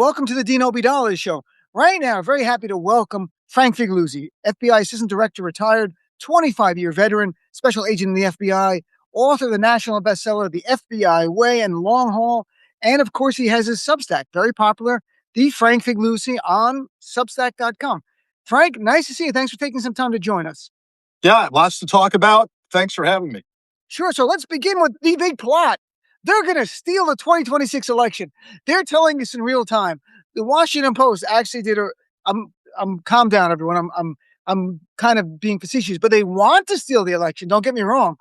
Welcome to the Dean Obeidallah Show. Right now, very happy to welcome Frank Figliuzzi, FBI Assistant Director, retired, 25-year veteran, special agent in the FBI, author of the national bestseller, The FBI Way and Long Haul. And of course, he has his Substack, very popular, The Frank Figliuzzi on Substack.com. Frank, nice to see you. Thanks for taking some time to join us. Yeah, lots to talk about. Thanks for having me. Sure. So let's begin with the big plot. They're going to steal the 2026 election. They're telling us in real time. The Washington Post actually did calm down, everyone. I'm kind of being facetious, but they want to steal the election. Don't get me wrong.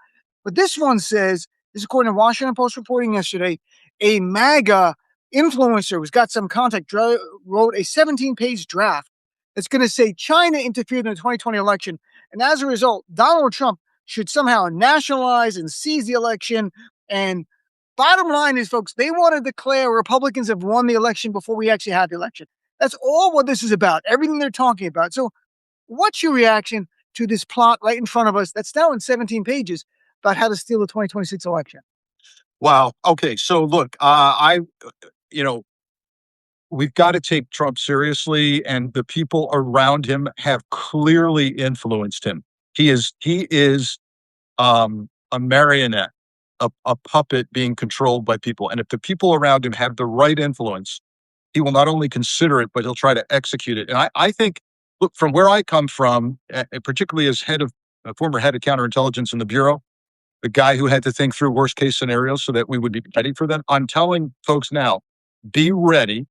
But this one says, this is according to Washington Post reporting yesterday, a MAGA influencer who's got some contact wrote a 17-page draft that's going to say China interfered in the 2020 election. And as a result, Donald Trump should somehow nationalize and seize the election. And bottom line is, folks, they want to declare Republicans have won the election before we actually have the election. That's all what this is about, everything they're talking about. So what's your reaction to this plot right in front of us that's now in 17 pages about how to steal the 2026 election? Wow. Okay. So look, we've got to take Trump seriously, and the people around him have clearly influenced him. He is a marionette, a puppet being controlled by people. And if the people around him have the right influence, he will not only consider it, but he'll try to execute it. And I think, look, from where I come from, particularly as former head of counterintelligence in the Bureau, the guy who had to think through worst case scenarios so that we would be ready for them. I'm telling folks now, be ready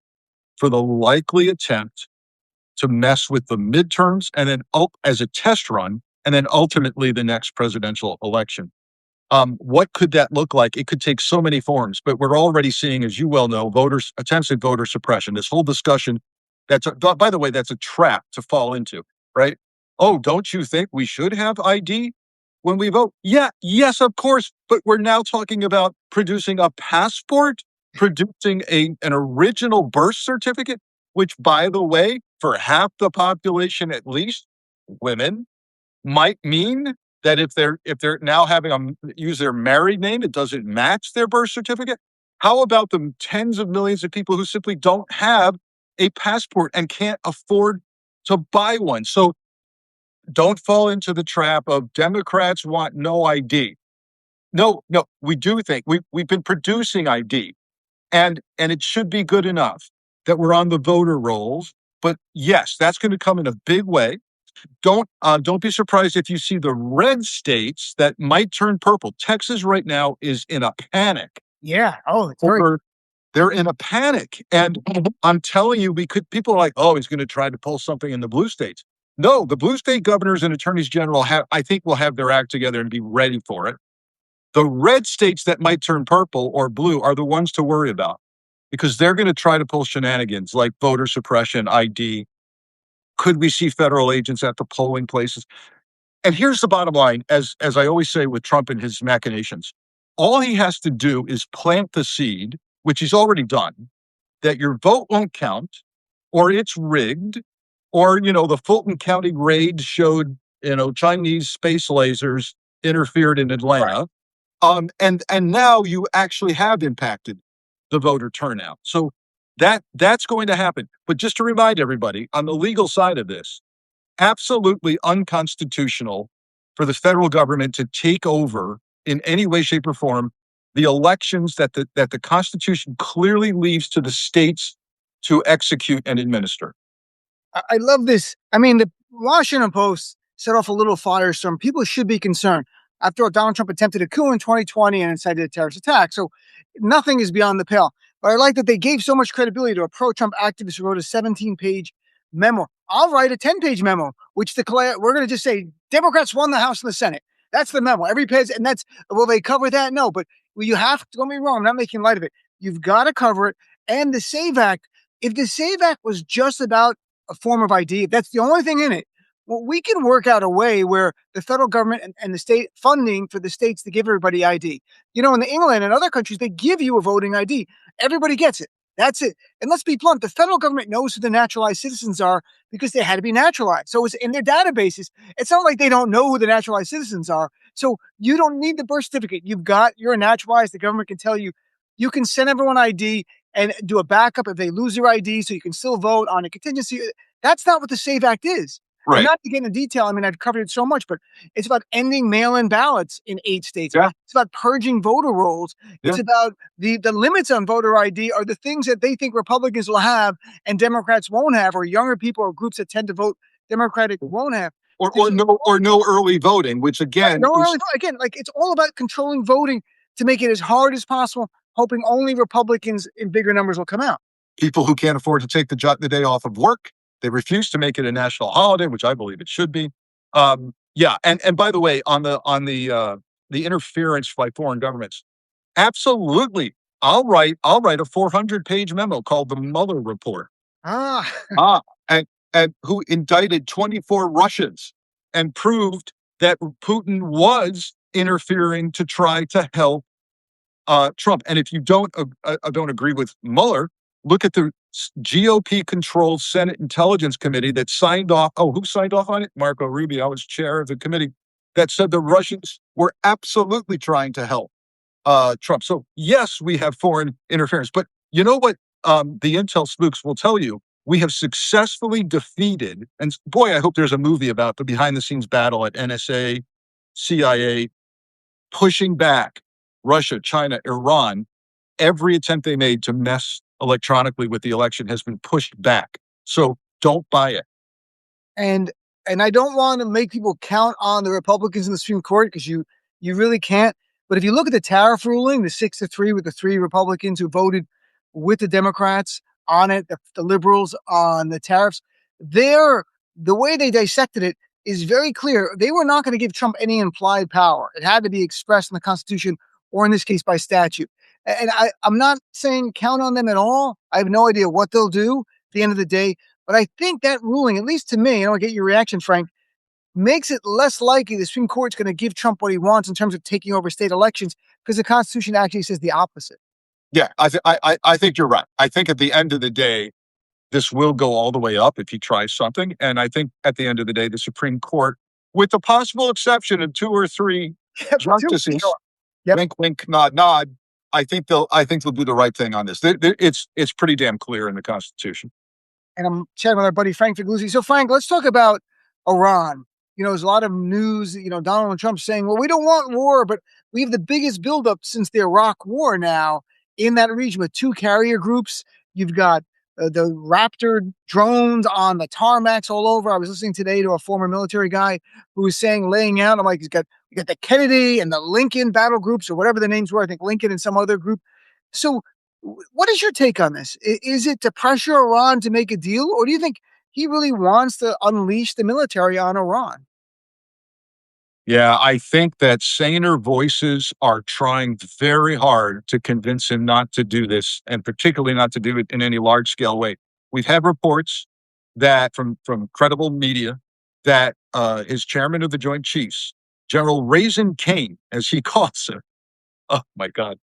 for the likely attempt to mess with the midterms and then as a test run, and then ultimately the next presidential election. What could that look like? It could take so many forms, but we're already seeing, as you well know, attempts at voter suppression. This whole discussion, by the way, that's a trap to fall into, right? Oh, don't you think we should have ID when we vote? Yeah, yes, of course. But we're now talking about producing a passport, producing an original birth certificate, which, by the way, for half the population, at least women, might mean that if they're now having use their married name, it doesn't match their birth certificate. How about the tens of millions of people who simply don't have a passport and can't afford to buy one? So don't fall into the trap of Democrats want no ID. No, we do think we've been producing ID, and it should be good enough that we're on the voter rolls. But yes, that's going to come in a big way. Don't be surprised if you see the red states that might turn purple. Texas right now is in a panic. Yeah. Oh, they're in a panic. And I'm telling you, people are like, oh, he's going to try to pull something in the blue states. No, the blue state governors and attorneys general I think will have their act together and be ready for it. The red states that might turn purple or blue are the ones to worry about, because they're going to try to pull shenanigans like voter suppression, ID. Could we see federal agents at the polling places? And here's the bottom line, as I always say with Trump and his machinations, all he has to do is plant the seed, which he's already done, that your vote won't count, or it's rigged, or, the Fulton County raid showed, Chinese space lasers interfered in Atlanta. Right. And now you actually have impacted the voter turnout. So that's going to happen. But just to remind everybody, on the legal side of this, absolutely unconstitutional for the federal government to take over in any way, shape, or form the elections that the Constitution clearly leaves to the states to execute and administer. I love this. I mean, the Washington Post set off a little firestorm. People should be concerned. After all, Donald Trump attempted a coup in 2020 and incited a terrorist attack. So nothing is beyond the pale. But I like that they gave so much credibility to a pro-Trump activist who wrote a 17-page memo. I'll write a 10-page memo, which we're going to just say Democrats won the House and the Senate. That's the memo. Every page, and will they cover that? No, but you have to, don't get me wrong, I'm not making light of it. You've got to cover it. And the SAVE Act, if the SAVE Act was just about a form of ID, if that's the only thing in it, well, we can work out a way where the federal government and the state funding for the states to give everybody ID. In England and other countries, they give you a voting ID. Everybody gets it. That's it. And let's be blunt, the federal government knows who the naturalized citizens are because they had to be naturalized. So it's in their databases. It's not like they don't know who the naturalized citizens are. So you don't need the birth certificate. You're naturalized. The government can tell you, you can send everyone ID and do a backup if they lose their ID so you can still vote on a contingency. That's not what the SAVE Act is. And Right. not to get into detail, I mean, I've covered it so much, but it's about ending mail-in ballots in 8 states. Yeah. It's about purging voter rolls. It's Yeah. about the limits on voter ID are the things that they think Republicans will have and Democrats won't have, or younger people or groups that tend to vote Democratic won't have. Or no early voting, which again No is early vote. Again, like it's all about controlling voting to make it as hard as possible, hoping only Republicans in bigger numbers will come out. people who can't afford to take the day off of work. They refuse to make it a national holiday, which I believe it should be. Yeah, and by the way, on the interference by foreign governments, absolutely, I'll write a 400-page memo called the Mueller Report. Ah, And who indicted 24 Russians and proved that Putin was interfering to try to help Trump. And if you don't agree with Mueller, look at the GOP-controlled Senate Intelligence Committee that signed off. Oh, who signed off on it? Marco Rubio. I was chair of the committee that said the Russians were absolutely trying to help Trump. So yes, we have foreign interference, but you know what? The intel spooks will tell you. We have successfully defeated, and boy, I hope there's a movie about the behind-the-scenes battle at NSA, CIA, pushing back Russia, China, Iran. Every attempt they made to mess electronically with the election has been pushed back. So don't buy it. and I don't want to make people count on the Republicans in the Supreme Court because you really can't. But if you look at the tariff ruling, the 6-3 with the 3 Republicans who voted with the Democrats on it, the liberals on the tariffs, the way they dissected it is very clear. They were not going to give Trump any implied power. It had to be expressed in the Constitution, or in this case by statute. And I'm not saying count on them at all. I have no idea what they'll do at the end of the day. But I think that ruling, at least to me, and I'll get your reaction, Frank, makes it less likely the Supreme Court's going to give Trump what he wants in terms of taking over state elections, because the Constitution actually says the opposite. Yeah, I think you're right. I think at the end of the day, this will go all the way up if he tries something. And I think at the end of the day, the Supreme Court, with the possible exception of 2 or 3 justices, wink, wink, nod, nod, I think they'll do the right thing on this. It's pretty damn clear in the Constitution. And I'm chatting with our buddy Frank Figliuzzi. So, Frank, let's talk about Iran. There's a lot of news, Donald Trump saying, well, we don't want war, but we have the biggest buildup since the Iraq war now in that region with 2 carrier groups. You've got the Raptor drones on the tarmacs all over. I was listening today to a former military guy who was laying out, I'm like, you got the Kennedy and the Lincoln battle groups or whatever the names were. I think Lincoln and some other group. So what is your take on this? Is it to pressure Iran to make a deal, or do you think he really wants to unleash the military on Iran? Yeah, I think that saner voices are trying very hard to convince him not to do this, and particularly not to do it in any large-scale way. We've had reports that from credible media that his chairman of the Joint Chiefs, General Raisin Cain, as he calls him, oh my God,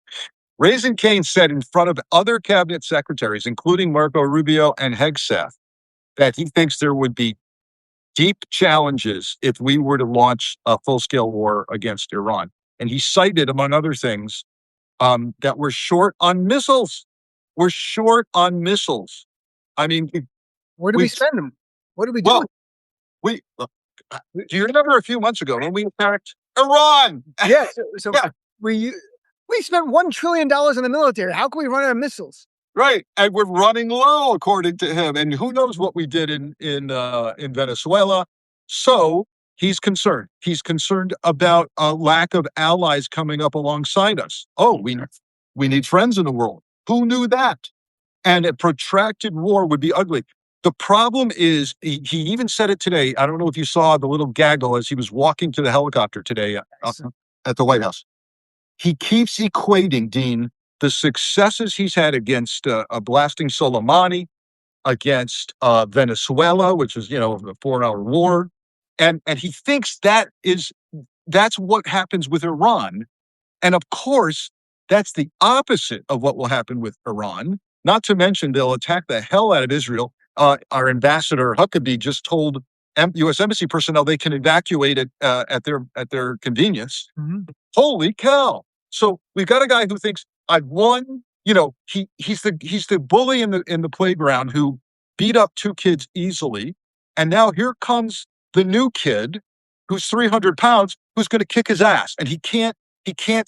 Raisin Cain said in front of other cabinet secretaries, including Marco Rubio and Hegseth, that he thinks there would be deep challenges if we were to launch a full-scale war against Iran. And he cited, among other things, that we're short on missiles. We're short on missiles. I mean, where do we spend them? What do we do? Well, do you remember a few months ago when we attacked Iran? Yeah. So yeah. We spent $1 trillion in the military. How can we run out of missiles? Right, and we're running low, according to him. And who knows what we did in Venezuela? So he's concerned. He's concerned about a lack of allies coming up alongside us. Oh, we need friends in the world. Who knew that? And a protracted war would be ugly. The problem is, he even said it today. I don't know if you saw the little gaggle as he was walking to the helicopter today at the White House. He keeps equating, Dean, the successes he's had against blasting Soleimani, against Venezuela, which is, a 4-hour war. And he thinks that's what happens with Iran. And of course, that's the opposite of what will happen with Iran. Not to mention, they'll attack the hell out of Israel. Our ambassador Huckabee just told U.S. Embassy personnel they can evacuate it at their convenience. Mm-hmm. Holy cow. So we've got a guy who thinks, I've won he's the bully in the playground who beat up two kids easily, and now here comes the new kid who's 300 pounds who's going to kick his ass, and he can't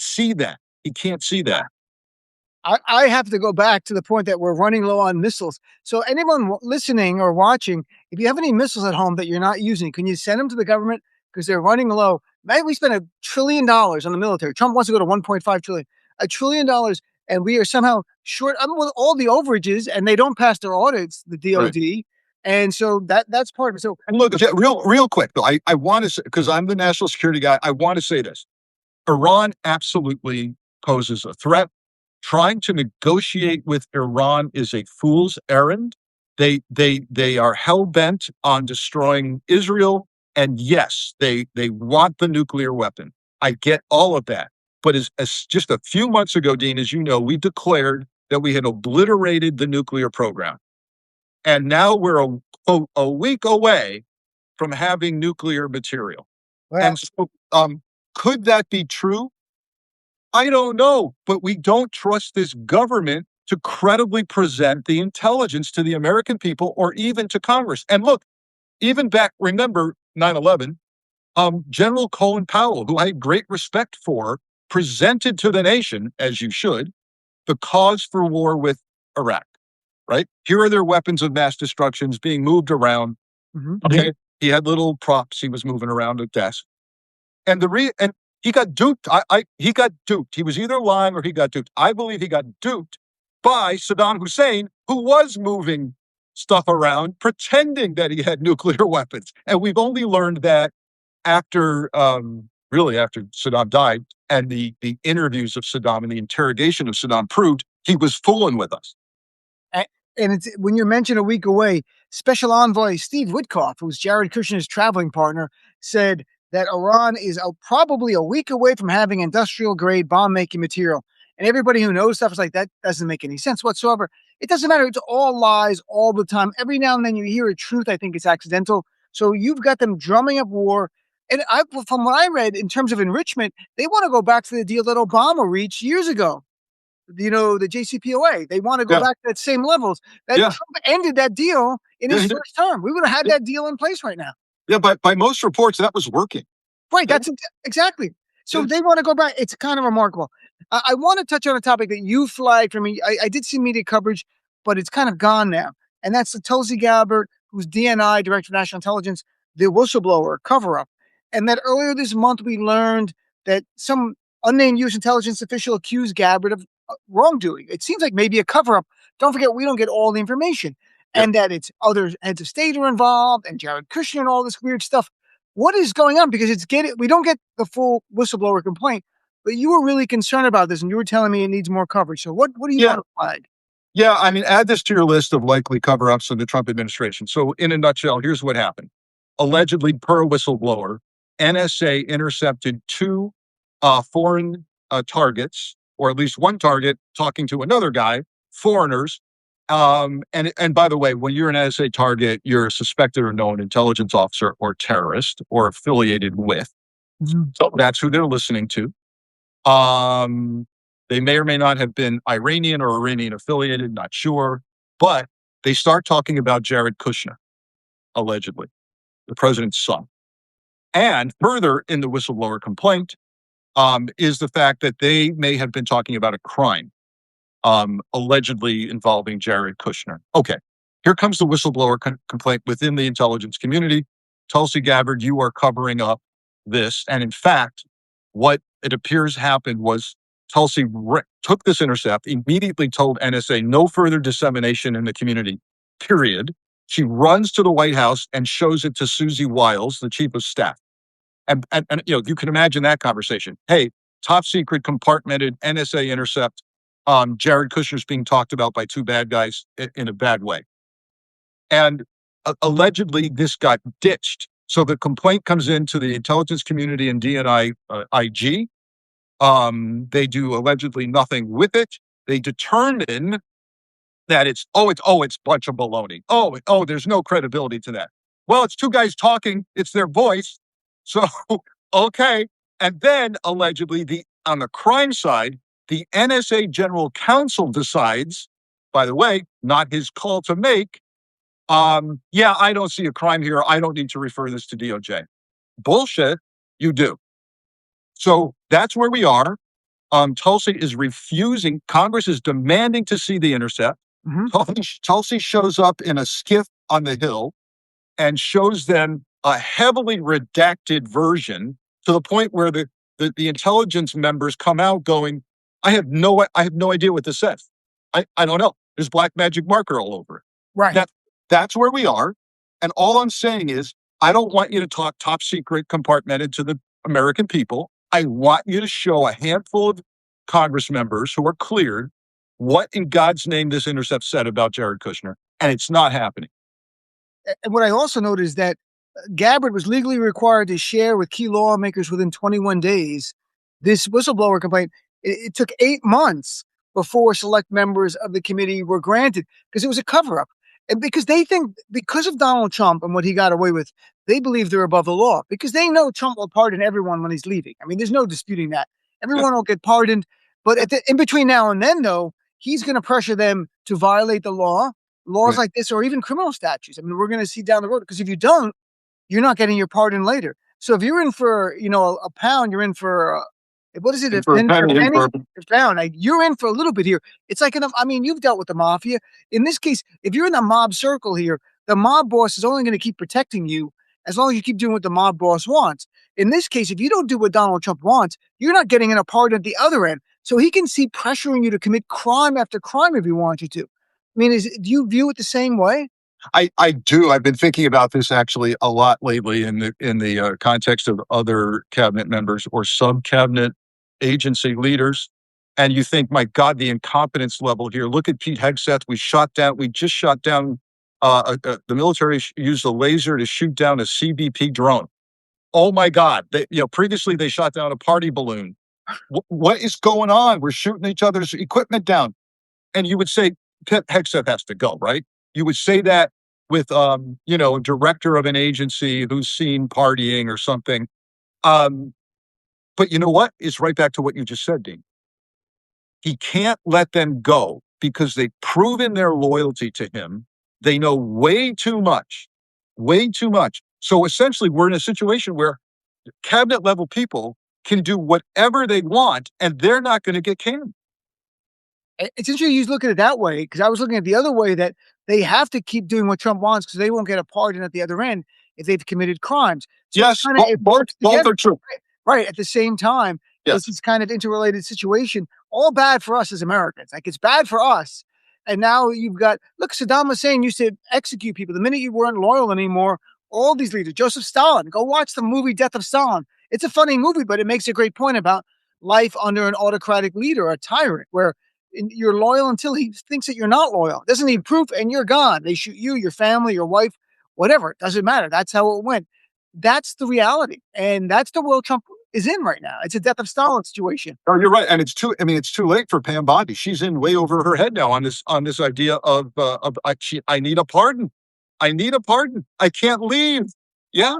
see that. He can't see that. I have to go back to the point that we're running low on missiles. So anyone listening or watching, if you have any missiles at home that you're not using, can you send them to the government because they're running low? Maybe we spend $1 trillion on the military. Trump wants to go to 1.5 trillion, $1 trillion, and we are somehow short. I mean, with all the overages, and they don't pass their audits, the DOD, right. And so that's part of it. So, and look, real quick though, I want to say, because I'm the national security guy, I want to say this: Iran absolutely poses a threat. Trying to negotiate with Iran is a fool's errand. They are hell-bent on destroying Israel. And yes, they want the nuclear weapon. I get all of that. But as just a few months ago, Dean, as you know, we declared that we had obliterated the nuclear program. And now we're a week away from having nuclear material. Wow. And so could that be true? I don't know, but we don't trust this government to credibly present the intelligence to the American people or even to Congress. And look, even back, remember 9/11, General Colin Powell, who I had great respect for, presented to the nation, as you should, the cause for war with Iraq, right? Here are their weapons of mass destructions being moved around. Mm-hmm. Okay. He had little props he was moving around a desk. And he got duped. He got duped. He was either lying or he got duped. I believe he got duped by Saddam Hussein, who was moving stuff around, pretending that he had nuclear weapons. And we've only learned that after Saddam died, and the interviews of Saddam and the interrogation of Saddam proved he was fooling with us. And it's when you mention a week away, Special Envoy Steve Witkoff, who's Jared Kushner's traveling partner, said that Iran is probably a week away from having industrial-grade bomb-making material. And everybody who knows stuff is like, that doesn't make any sense whatsoever. It doesn't matter. It's all lies all the time. Every now and then you hear a truth. I think it's accidental. So you've got them drumming up war. And from what I read, in terms of enrichment, they want to go back to the deal that Obama reached years ago. The JCPOA. They want to go back to that same levels. Trump ended that deal in his first term. We would have had that deal in place right now. Yeah, but by most reports, that was working. Right, that's exactly. So they want to go back. It's kind of remarkable. I want to touch on a topic that you flagged for me. I did see media coverage, but it's kind of gone now. And that's the Tulsi Gabbard, who's DNI, Director of National Intelligence, the whistleblower cover-up. And that earlier this month, we learned that some unnamed U.S. intelligence official accused Gabbard of wrongdoing. It seems like maybe a cover-up. Don't forget, we don't get all the information. And that it's other heads of state are involved and Jared Kushner and all this weird stuff. What is going on? Because we don't get the full whistleblower complaint, but you were really concerned about this and you were telling me it needs more coverage. So what do you want to flag? Yeah, I mean, add this to your list of likely cover-ups of the Trump administration. So in a nutshell, here's what happened. Allegedly, per a whistleblower, NSA intercepted two foreign targets, or at least one target talking to another guy, foreigners. And by the way, when you're an NSA target, you're a suspected or known intelligence officer or terrorist or affiliated with. Mm-hmm. So that's who they're listening to. They may or may not have been Iranian or Iranian affiliated, not sure. But they start talking about Jared Kushner, allegedly, the president's son. And further in the whistleblower complaint is the fact that they may have been talking about a crime. Allegedly involving Jared Kushner. Okay, here comes the whistleblower complaint within the intelligence community. Tulsi Gabbard, you are covering up this. And in fact, what it appears happened was Tulsi took this intercept, immediately told NSA no further dissemination in the community, period. She runs to the White House and shows it to Susie Wiles, the chief of staff. And you can imagine that conversation. Hey, top secret compartmented NSA intercept. Jared Kushner's being talked about by two bad guys in a bad way. And allegedly, this got ditched. So the complaint comes into the intelligence community and DNI IG. They do allegedly nothing with it. They determine that it's a bunch of baloney. Oh, there's no credibility to that. Well, it's two guys talking. It's their voice. So, okay. And then allegedly on the crime side, the NSA General Counsel decides, by the way, not his call to make, yeah, I don't see a crime here. I don't need to refer this to DOJ. Bullshit, you do. So that's where we are. Tulsi is refusing. Congress is demanding to see the intercept. Tulsi shows up in a skiff on the Hill and shows them a heavily redacted version to the point where the intelligence members come out going, I have no idea what this says. I don't know. There's black magic marker all over it. Right. That's where we are. And all I'm saying is, I don't want you to talk top secret compartmented to the American people. I want you to show a handful of Congress members who are cleared what in God's name this intercept said about Jared Kushner. And it's not happening. And what I also noticed is that Gabbard was legally required to share with key lawmakers within 21 days this whistleblower complaint. It took 8 months before select members of the committee were granted because it was a cover-up. And because they think, because of Donald Trump and what he got away with, they believe they're above the law because they know Trump will pardon everyone when he's leaving. I mean, there's no disputing that. Everyone will get pardoned. But in between now and then, though, he's going to pressure them to violate the law, laws like this, or even criminal statutes. I mean, we're going to see down the road because if you don't, you're not getting your pardon later. So if you're in for, a pound, you're in for, what is it? For a penny, you're in for a little bit here. It's like, you've dealt with the mafia. In this case, if you're in the mob circle here, the mob boss is only going to keep protecting you as long as you keep doing what the mob boss wants. In this case, if you don't do what Donald Trump wants, you're not getting in a pardon at the other end. So he can see pressuring you to commit crime after crime if he wants you to. I mean, do you view it the same way? I do. I've been thinking about this actually a lot lately in the context of other cabinet members or sub-cabinet agency leaders. And you think, my God, the incompetence level here. Look at Pete Hegseth. We just shot down, the military used a laser to shoot down a CBP drone. Oh my God. Previously they shot down a party balloon. What is going on? We're shooting each other's equipment down. And you would say, Pete Hegseth has to go, right? You would say that with, a director of an agency who's seen partying or something. But you know what? It's right back to what you just said, Dean. He can't let them go because they've proven their loyalty to him. They know way too much. So essentially, we're in a situation where cabinet level people can do whatever they want, and they're not going to get canned. It's interesting you look at it that way because I was looking at the other way that they have to keep doing what Trump wants because they won't get a pardon at the other end if they've committed crimes. So yes, both are true. Right. At the same time, This is kind of interrelated situation. All bad for us as Americans. Like it's bad for us. And now you've got, look, Saddam Hussein used to execute people. The minute you weren't loyal anymore, all these leaders, Joseph Stalin, go watch the movie Death of Stalin. It's a funny movie, but it makes a great point about life under an autocratic leader, a tyrant, where you're loyal until he thinks that you're not loyal. Doesn't need proof and you're gone. They shoot you, your family, your wife, whatever. It doesn't matter. That's how it went. That's the reality. And that's the world Trump is in right now. It's a Death of Stalin situation. Oh, you're right. And it's too late for Pam Bondi. She's in way over her head now on this idea of I need a pardon. I can't leave. Yeah.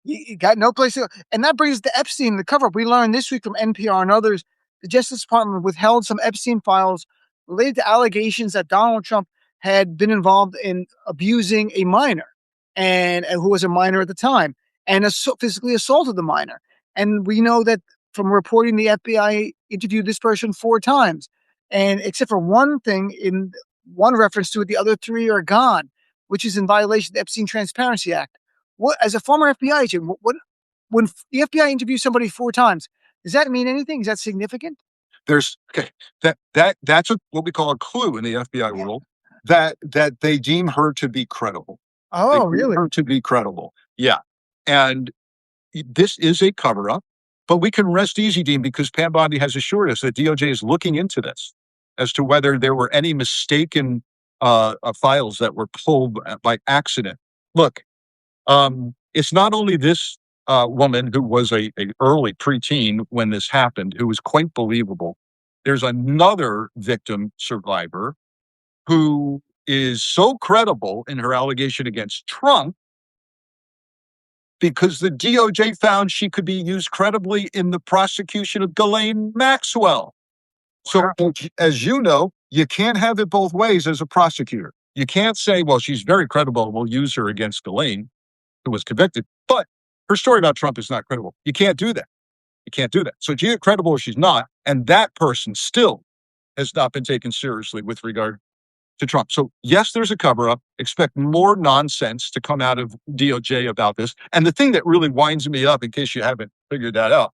You got no place to go. And that brings us to Epstein, the cover-up. We learned this week from NPR and others, the Justice Department withheld some Epstein files related to allegations that Donald Trump had been involved in abusing a minor and who was a minor at the time and physically assaulted the minor. And we know that from reporting, the FBI interviewed this person 4 times. And except for one thing, in one reference to it, the other 3 are gone, which is in violation of the Epstein Transparency Act. What, as a former FBI agent, when the FBI interviews somebody 4 times, does that mean anything? Is that significant? That's what we call a clue in the FBI world, that they deem her to be credible. Oh, really? Her to be credible. Yeah. And this is a cover-up, but we can rest easy, Dean, because Pam Bondi has assured us that DOJ is looking into this as to whether there were any mistaken files that were pulled by accident. Look, it's not only this woman who was a early preteen when this happened, who was quite believable. There's another victim survivor who is so credible in her allegation against Trump because the DOJ found she could be used credibly in the prosecution of Ghislaine Maxwell. So, as you know, you can't have it both ways as a prosecutor. You can't say, well, she's very credible. We'll use her against Ghislaine, who was convicted. But her story about Trump is not credible. You can't do that. You can't do that. So it's either credible or she's not. And that person still has not been taken seriously with regard to Trump. So, yes, there's a cover up. Expect more nonsense to come out of DOJ about this. And the thing that really winds me up, in case you haven't figured that out,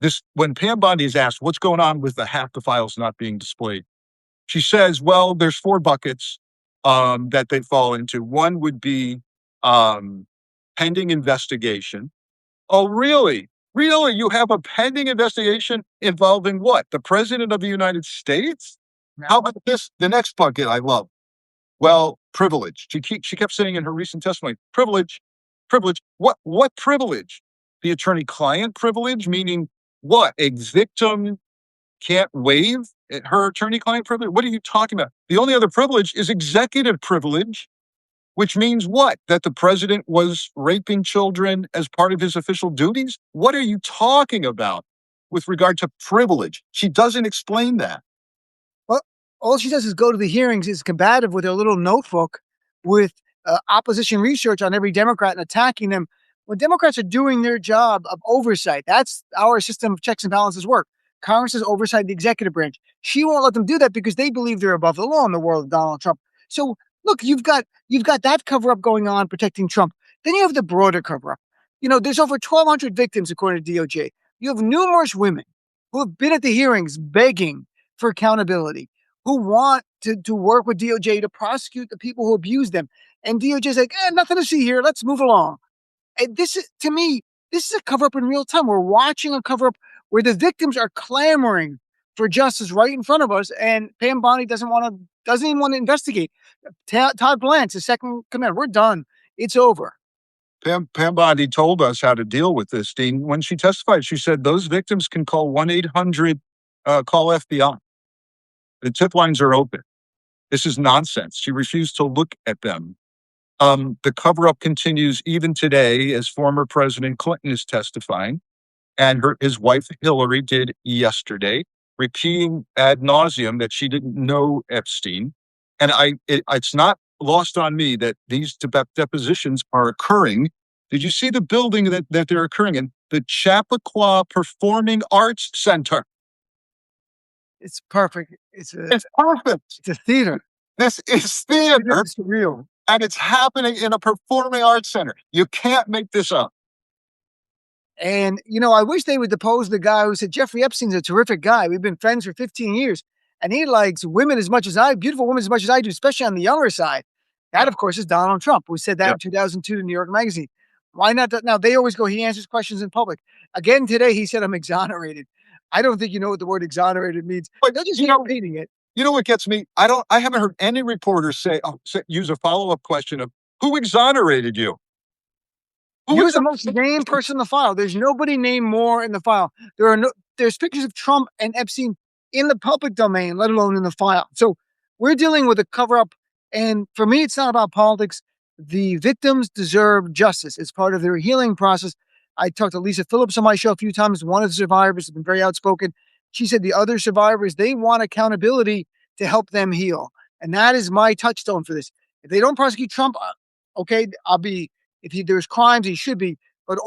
this when Pam Bondi is asked what's going on with the half the files not being displayed, she says, well, there's four buckets that they fall into. One would be pending investigation. Oh, really? Really? You have a pending investigation involving what? The president of the United States? How about this? The next bucket I love. Well, privilege. She kept saying in her recent testimony, privilege, privilege. What privilege? The attorney-client privilege, meaning what? A victim can't waive her attorney-client privilege? What are you talking about? The only other privilege is executive privilege, which means what? That the president was raping children as part of his official duties? What are you talking about with regard to privilege? She doesn't explain that. Well, all she does is go to the hearings, is combative with her little notebook with opposition research on every Democrat and attacking them. When Democrats are doing their job of oversight, that's our system of checks and balances work. Congress is oversight the executive branch. She won't let them do that because they believe they're above the law in the world of Donald Trump. So look, you've got that cover up going on protecting Trump. Then you have the broader cover up. You know, there's over 1,200 victims according to DOJ. You have numerous women who have been at the hearings begging for accountability, who want to work with DOJ to prosecute the people who abuse them. And DOJ's like, nothing to see here. Let's move along. And this is, to me, this is a cover up in real time. We're watching a cover up where the victims are clamoring for justice right in front of us. And Pam Bondi doesn't even want to investigate. Todd Blanche, the second commander, we're done. It's over. Pam Bondi told us how to deal with this, Dean. When she testified, she said those victims can call 1-800 call FBI. The tip lines are open. This is nonsense. She refused to look at them. The cover-up continues even today as former President Clinton is testifying, and his wife Hillary did yesterday, repeating ad nauseum that she didn't know Epstein. And it's not lost on me that these depositions are occurring. Did you see the building that they're occurring in? The Chappaqua Performing Arts Center. It's perfect. It's perfect. It's a theater. This is theater. It's real. And it's happening in a performing arts center. You can't make this up. And, you know, I wish they would depose the guy who said Jeffrey Epstein's a terrific guy. We've been friends for 15 years. And he likes women as much as beautiful women as much as I do, especially on the younger side. That, of course, is Donald Trump, who said that in 2002 to New York Magazine. Why not? Now, they always go, he answers questions in public. Again, today, he said, I'm exonerated. I don't think you know what the word exonerated means. But they'll just keep repeating it. You know what gets me? I haven't heard any reporter use a follow-up question of who exonerated you? You're the most named person in the file. There's nobody named more in the file. There's pictures of Trump and Epstein in the public domain, let alone in the file. So we're dealing with a cover-up. And for me, it's not about politics. The victims deserve justice. It's part of their healing process. I talked to Lisa Phillips on my show a few times. One of the survivors has been very outspoken. She said the other survivors, they want accountability to help them heal. And that is my touchstone for this. If they don't prosecute Trump, okay, if there's crimes, he should be. But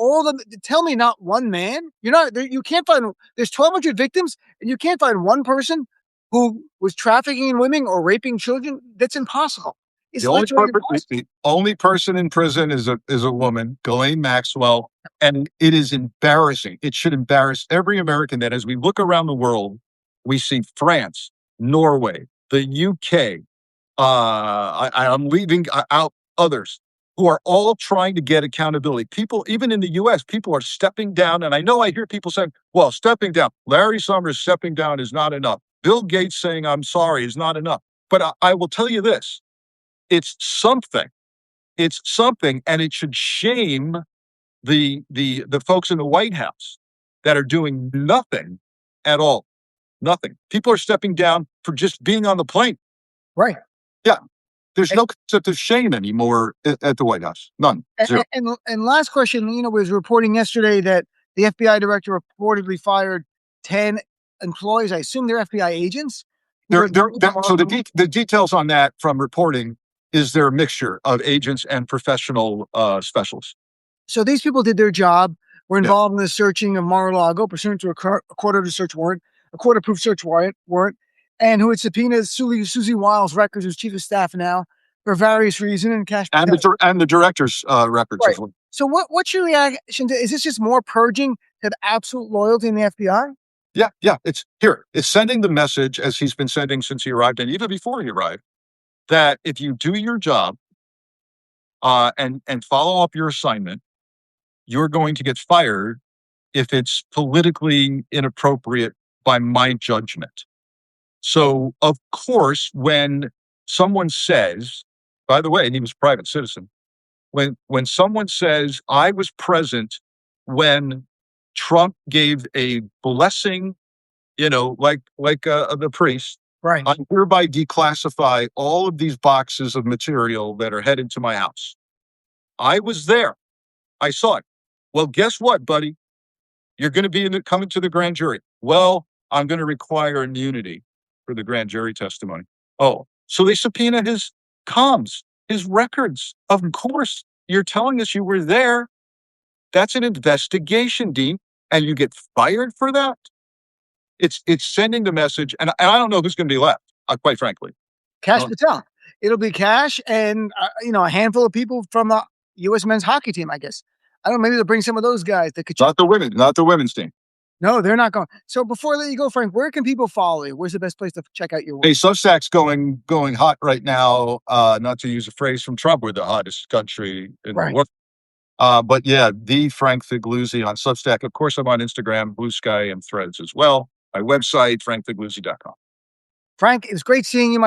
tell me not one man. You can't find, there's 1,200 victims and you can't find one person who was trafficking in women or raping children. That's impossible. The only person in prison is a woman, Ghislaine Maxwell, and it is embarrassing. It should embarrass every American that as we look around the world, we see France, Norway, the UK. I'm leaving out others who are all trying to get accountability. People, even in the U.S., people are stepping down, and I know I hear people saying, "Well, stepping down, Larry Summers stepping down is not enough. Bill Gates saying I'm sorry is not enough." But I will tell you this. It's something. It's something, and it should shame the folks in the White House that are doing nothing at all. Nothing. People are stepping down for just being on the plane. Right. Yeah. There's no concept of shame anymore at the White House. None. Zero. And last question, was reporting yesterday that the FBI director reportedly fired 10 employees. I assume they're FBI agents. So the details on that from reporting is they're a mixture of agents and professional specialists. So these people did their job, were involved in the searching of Mar-a-Lago pursuant to a court-ordered search warrant, a court-approved search warrant, and who had subpoenaed Susie Wiles' records, who's chief of staff now, for various reasons, and cash and the director's records as well. So what's your reaction to? Is this just more purging to the absolute loyalty in the FBI? Yeah. It's sending the message, as he's been sending since he arrived, and even before he arrived, that if you do your job and follow up your assignment, you're going to get fired if it's politically inappropriate by my judgment. So, of course, when someone says, by the way, and he was a private citizen, when someone says, I was present when Trump gave a blessing, like the priest, right? I hereby declassify all of these boxes of material that are headed to my house. I was there. I saw it. Well, guess what, buddy? You're going to be coming to the grand jury. Well, I'm going to require immunity for the grand jury testimony. Oh, so they subpoena his comms, his records. Of course, you're telling us you were there. That's an investigation, Dean, and you get fired for that. It's sending the message, and I don't know who's going to be left, quite frankly. Kash Patel. It'll be Kash and a handful of people from the U.S. men's hockey team, I guess. I don't know, maybe they'll bring some of those guys that could. Not the women's team. No, they're not going. So before I let you go, Frank, where can people follow you? Where's the best place to check out your work? Hey, Substack's going hot right now. Not to use a phrase from Trump, we're the hottest country in the world. But yeah, the Frank Figliuzzi on Substack. Of course, I'm on Instagram, Blue Sky, and Threads as well. My website, frankfigliuzzi.com. Frank, it was great seeing you.